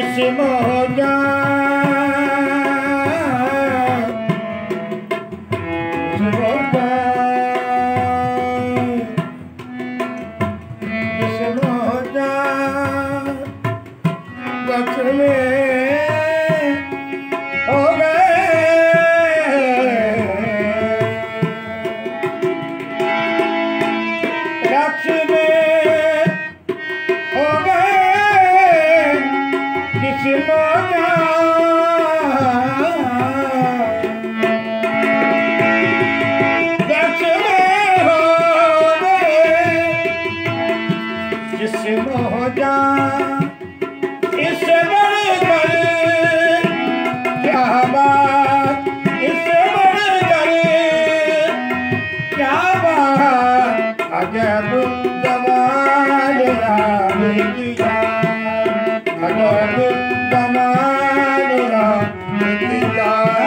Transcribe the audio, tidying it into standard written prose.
जिस्म हो जाए, जिस्म हो जाए, बचने हो गए, रचने हो गए, जिस्म हो जिस्म हो जाए, इससे बढ़कर क्या बात, इससे बढ़कर क्या बात, अजब कमाल राम की जान, अजब कमाल राम की जान।